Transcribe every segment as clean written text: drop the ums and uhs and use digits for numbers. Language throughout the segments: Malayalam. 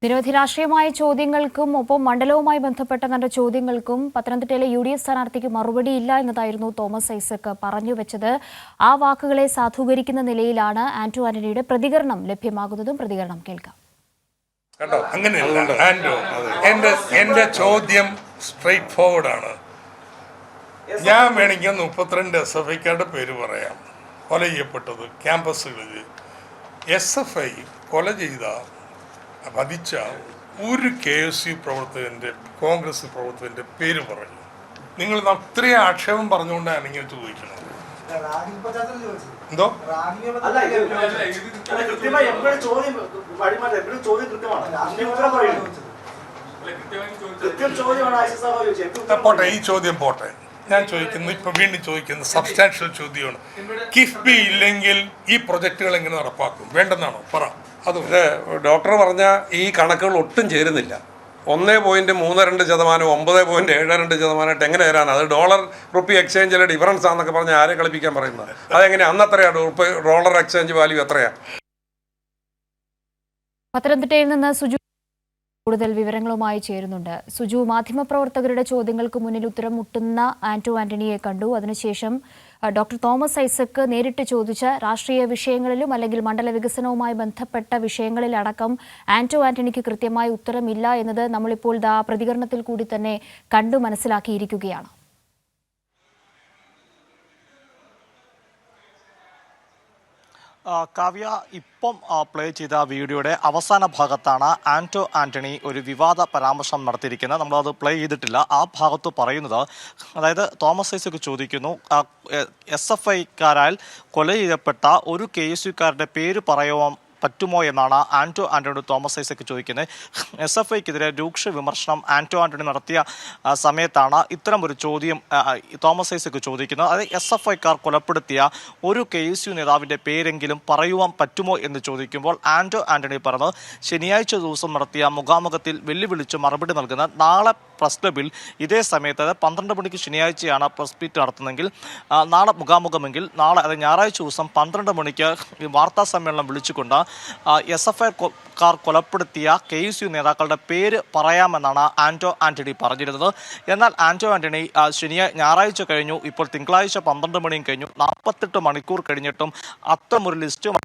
നിരവധി രാഷ്ട്രീയമായ ചോദ്യങ്ങൾക്കും ഒപ്പം മണ്ഡലവുമായി ബന്ധപ്പെട്ട തന്റെ ചോദ്യങ്ങൾക്കും പത്തനംതിട്ടയിലെ യു.ഡി.എഫ് സ്ഥാനാർത്ഥിക്ക് മറുപടിയില്ല എന്നതായിരുന്നു തോമസ് ഐസക് പറഞ്ഞുവെച്ചത്. ആ വാക്കുകളെ സാധൂകരിക്കുന്ന നിലയിലാണ് ആന്റോ ആന്റണിയുടെ പ്രതികരണം ലഭ്യമാകുന്നതും. പ്രതികരണം കേൾക്കാം. കേട്ടോ, അങ്ങനെയല്ല ആന്റോ, എന്റെ ചോദ്യം സ്ട്രെയിറ്റ് ഫോർവേഡ് ആണ്. ഞാൻ വേണമെങ്കിൽ 32 SFIക്കാരുടെ പേര് പറയാം. കൊല ചെയ്യപ്പെട്ടത് ക്യാമ്പസുകളിൽ SFI കൊല ചെയ്ത വധിച്ച ഒരു KSU പ്രവർത്തകന്റെ, കോൺഗ്രസ് പ്രവർത്തകന്റെ പേര് പറഞ്ഞു. നിങ്ങൾ അത്രയും ആക്ഷേപം പറഞ്ഞുകൊണ്ടാണ് ഇങ്ങനെ ചോദിക്കുന്നത്. എന്തോ പോട്ടെ, ഈ ചോദ്യം പോട്ടെ. ഞാൻ ചോദിക്കുന്നു, ഇപ്പൊ വീണ്ടും ചോദിക്കുന്നത് സബ്സ്റ്റാൻഷ്യൽ ചോദ്യമാണ്. കിഫ്ബി ഇല്ലെങ്കിൽ ഈ പ്രൊജക്ടുകൾ എങ്ങനെ നടപ്പാക്കും? വേണ്ടെന്നാണോ? പറ. അത് ഡോക്ടർ പറഞ്ഞ ഈ കണക്കുകൾ ഒട്ടും ചേരുന്നില്ല. 1.32%, 9.72% എങ്ങനെ തരാൻ? അത് ഡോളർ റുപ്പി എക്സ്ചേഞ്ചിലെ ഡിഫറൻസ് ആണെന്നൊക്കെ പറഞ്ഞാൽ ആരെ കളിപ്പിക്കാൻ പറയുന്നത്? അതെങ്ങനെ? അന്ന് എത്രയാണ് ഡോളർ എക്സ്ചേഞ്ച് വാല്യൂ? എത്രയാണ്? പത്തനംതിട്ടയിൽ നിന്ന് സുജു കൂടുതൽ വിവരങ്ങളുമായി ചേരുന്നുണ്ട്. സുജു, മാധ്യമപ്രവർത്തകരുടെ ചോദ്യങ്ങൾക്ക് മുന്നിൽ ഉത്തരം മുട്ടുന്ന ആന്റോ ആന്റണിയെ കണ്ടു. അതിനുശേഷം ഡോക്ടർ തോമസ് ഐസക് നേരിട്ട് ചോദിച്ച രാഷ്ട്രീയ വിഷയങ്ങളിലും അല്ലെങ്കിൽ മണ്ഡല വികസനവുമായി ബന്ധപ്പെട്ട വിഷയങ്ങളിലടക്കം ആന്റോ ആന്റണിക്ക് കൃത്യമായ ഉത്തരമില്ല എന്നത് നമ്മളിപ്പോൾ പ്രതികരണത്തിൽ കൂടി തന്നെ കണ്ടു മനസ്സിലാക്കിയിരിക്കുകയാണ്. കാവ്യ, ഇപ്പം പ്ലേ ചെയ്ത വീഡിയോയുടെ അവസാന ഭാഗത്താണ് ആന്റോ ആന്റണി ഒരു വിവാദ പരാമർശം നടത്തിയിരിക്കുന്നത്. നമ്മളത് പ്ലേ ചെയ്തിട്ടില്ല. ആ ഭാഗത്ത് പറയുന്നത്, അതായത് തോമസ് ഐസക് ചോദിക്കുന്നു, SFIക്കാരാൽ കൊല ചെയ്യപ്പെട്ട ഒരു KSUക്കാരുടെ പേര് പറയുവാൻ പറ്റുമോ എന്നാണ് ആന്റോ ആന്റണിയോട് തോമസ് ഐസക് ചോദിക്കുന്നത്. SFIക്കെതിരെ രൂക്ഷ വിമർശനം ആന്റോ ആന്റണി നടത്തിയ സമയത്താണ് ഇത്തരമൊരു ചോദ്യം തോമസ് ഐസക് ചോദിക്കുന്നത്. അതായത് SFIക്കാർ കൊലപ്പെടുത്തിയ ഒരു KSU നേതാവിൻ്റെ പേരെങ്കിലും പറയുവാൻ പറ്റുമോ എന്ന് ചോദിക്കുമ്പോൾ ആന്റോ ആന്റണി പറഞ്ഞത്, ശനിയാഴ്ച ദിവസം നടത്തിയ മുഖാമുഖത്തിൽ വെല്ലുവിളിച്ച് മറുപടി നൽകുന്ന നാളെ പ്രസ് ക്ലബിൽ ഇതേ സമയത്ത്, അതായത് 12 മണിക്ക് ശനിയാഴ്ചയാണ് പ്രസ് മീറ്റ് നടത്തുന്നതെങ്കിൽ, നാളെ മുഖാമുഖമെങ്കിൽ നാളെ, അതായത് ഞായറാഴ്ച ദിവസം 12 മണിക്ക് വാർത്താ സമ്മേളനം വിളിച്ചുകൊണ്ട് SFIക്കാർ കൊലപ്പെടുത്തിയ KSU നേതാക്കളുടെ പേര് പറയാമെന്നാണ് ആന്റോ ആന്റണി പറഞ്ഞിരുന്നത്. എന്നാൽ ആന്റോ ആന്റണി ഞായറാഴ്ച കഴിഞ്ഞു, ഇപ്പോൾ തിങ്കളാഴ്ച 12 മണിയും കഴിഞ്ഞു, 48 മണിക്കൂർ കഴിഞ്ഞിട്ടും അത്തരമൊരു ലിസ്റ്റ്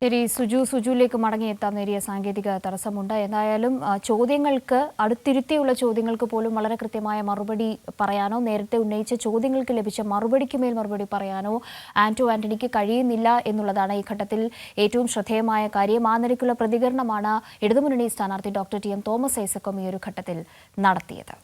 ശരി, സുജുവിലേക്ക് മടങ്ങിയെത്താൻ നേരിയ സാങ്കേതിക തടസ്സമുണ്ട്. എന്തായാലും ചോദ്യങ്ങൾക്ക്, അടുത്തിരുത്തിയുള്ള ചോദ്യങ്ങൾക്ക് പോലും വളരെ കൃത്യമായ മറുപടി പറയാനോ നേരത്തെ ഉന്നയിച്ച ചോദ്യങ്ങൾക്ക് ലഭിച്ച മറുപടിക്ക് മേൽ മറുപടി പറയാനോ ആന്റോ ആന്റണിക്ക് കഴിയുന്നില്ല എന്നുള്ളതാണ് ഈ ഘട്ടത്തിൽ ഏറ്റവും ശ്രദ്ധേയമായ കാര്യം. ആ നിലയ്ക്കുള്ള പ്രതികരണമാണ് ഇടതുമുന്നണി സ്ഥാനാർത്ഥി ഡോക്ടർ TM തോമസ് ഐസക്കും ഈ ഒരു ഘട്ടത്തിൽ നടത്തിയത്.